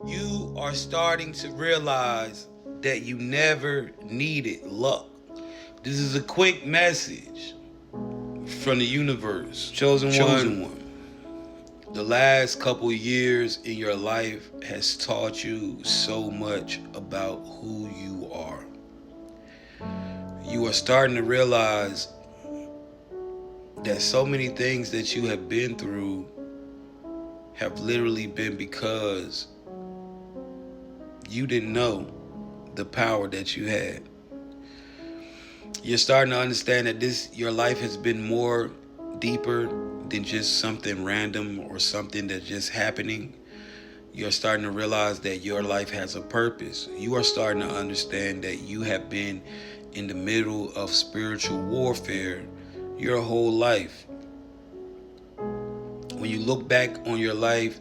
You are starting to realize that you never needed luck. This is a quick message from the universe. Chosen one. The last couple years in your life has taught you so much about who you are. You are starting to realize that so many things that you have been through have literally been because you didn't know the power that you had. You're starting to understand that your life has been more deeper than just something random or something that's just happening. You're starting to realize that your life has a purpose. You are starting to understand that you have been in the middle of spiritual warfare your whole life. When you look back on your life,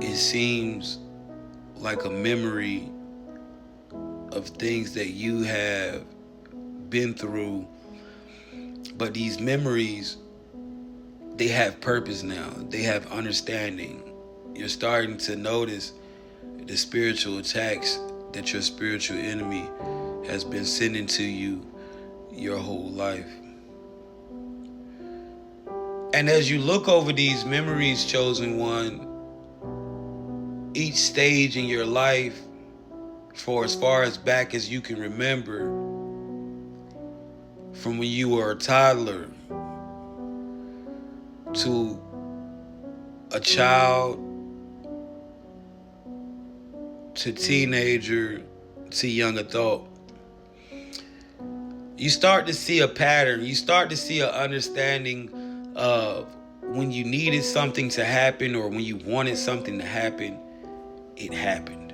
it seems like a memory of things that you have been through, but these memories, they have purpose now. They have understanding. You're starting to notice the spiritual attacks that your spiritual enemy has been sending to you your whole life. And as you look over these memories, chosen one, each stage in your life, for as far as back as you can remember, from when you were a toddler to a child to teenager to young adult, you start to see a pattern. You start to see an understanding of when you needed something to happen or when you wanted something to happen, it happened.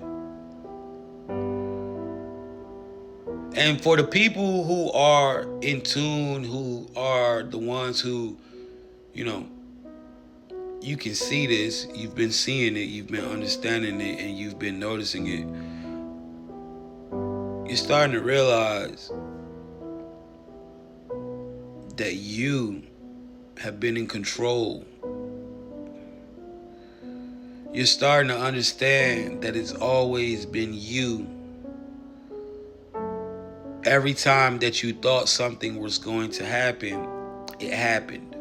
And for the people who are in tune, who are the ones who, you know, you can see this, you've been seeing it, you've been understanding it, and you've been noticing it. You're starting to realize that you have been in control. You're starting to understand that it's always been you. Every time that you thought something was going to happen, it happened.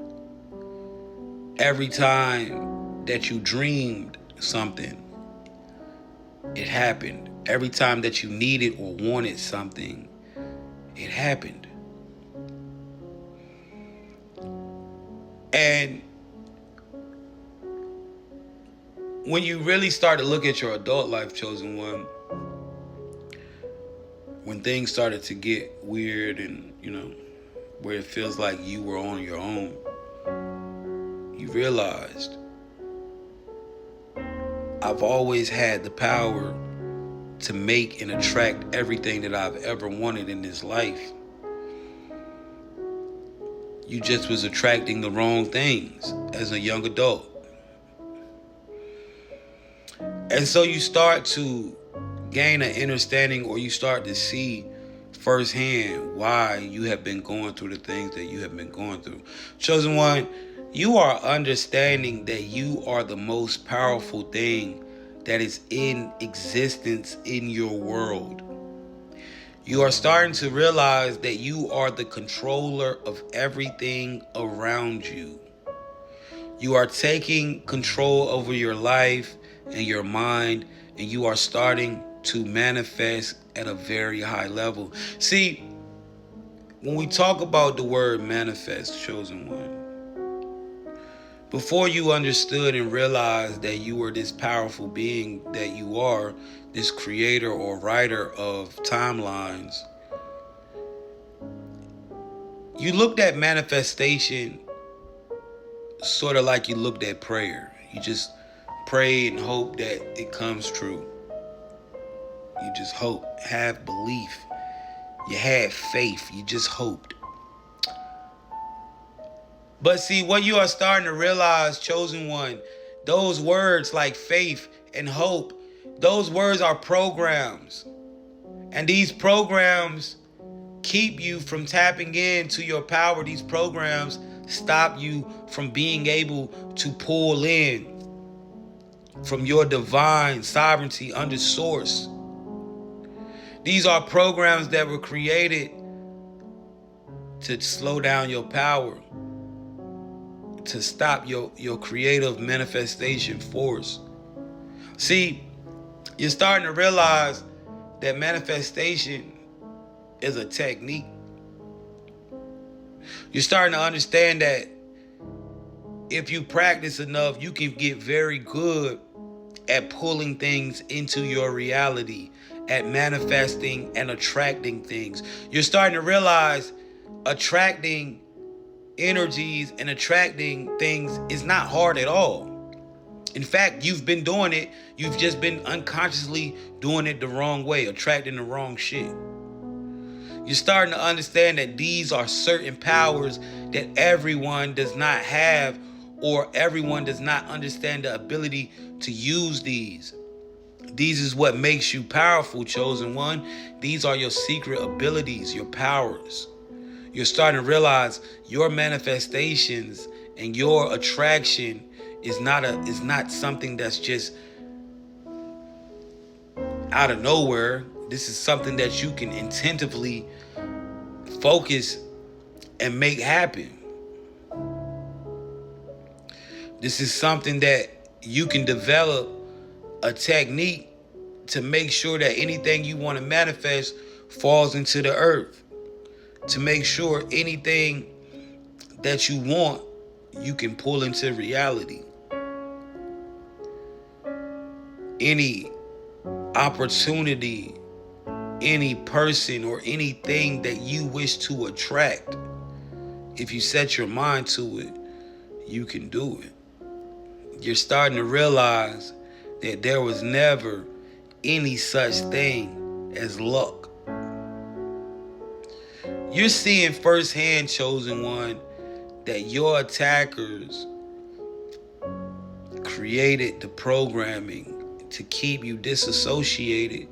Every time that you dreamed something, it happened. Every time that you needed or wanted something, it happened. And when you really start to look at your adult life, chosen one, when things started to get weird and, where it feels like you were on your own, you realized I've always had the power to make and attract everything that I've ever wanted in this life. You just was attracting the wrong things as a young adult. And so you start to gain an understanding, or you start to see firsthand why you have been going through the things that you have been going through. Chosen one, you are understanding that you are the most powerful thing that is in existence in your world. You are starting to realize that you are the controller of everything around you. You are taking control over your life and your mind, and you are starting to manifest at a very high level. See, when we talk about the word manifest, chosen one, before you understood and realized that you were this powerful being that you are, this creator or writer of timelines, you looked at manifestation sort of like you looked at prayer. You just pray and hope that it comes true. You just hope, have belief. You had faith, you just hoped. But see, what you are starting to realize, chosen one, those words like faith and hope, those words are programs. And these programs keep you from tapping into your power. These programs stop you from being able to pull in from your divine sovereignty under source. These are programs that were created to slow down your power, to stop your creative manifestation force. See, you're starting to realize that manifestation is a technique. You're starting to understand that if you practice enough, you can get very good at pulling things into your reality, at manifesting and attracting things. You're starting to realize attracting energies and attracting things is not hard at all. In fact, you've been doing it. You've just been unconsciously doing it the wrong way, attracting the wrong shit. You're starting to understand that these are certain powers that everyone does not have, or everyone does not understand the ability to use these. These is what makes you powerful, chosen one. These are your secret abilities, your powers. You're starting to realize your manifestations and your attraction is not something that's just out of nowhere. This is something that you can intentively focus and make happen. This is something that you can develop a technique to make sure that anything you want to manifest falls into the earth. To make sure anything that you want, you can pull into reality. Any opportunity, any person, or anything that you wish to attract, if you set your mind to it, you can do it. You're starting to realize that there was never any such thing as luck. You're seeing firsthand, chosen one, that your attackers created the programming to keep you disassociated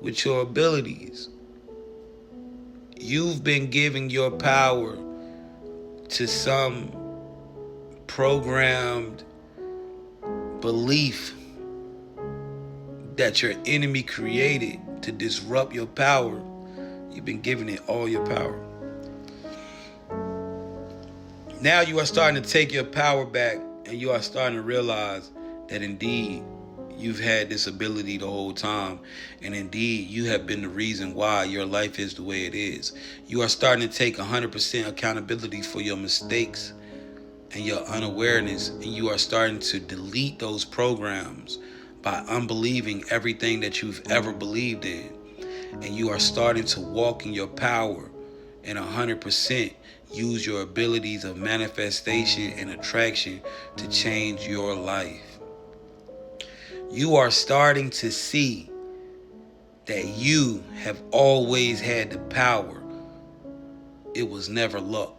with your abilities. You've been giving your power to some programmed belief that your enemy created to disrupt your power. You've been giving it all your power. Now you are starting to take your power back, and you are starting to realize that indeed you've had this ability the whole time, and indeed you have been the reason why your life is the way it is. You are starting to take 100% accountability for your mistakes and your unawareness, and you are starting to delete those programs by unbelieving everything that you've ever believed in. And you are starting to walk in your power and 100% use your abilities of manifestation and attraction to change your life. You are starting to see that you have always had the power. It was never luck.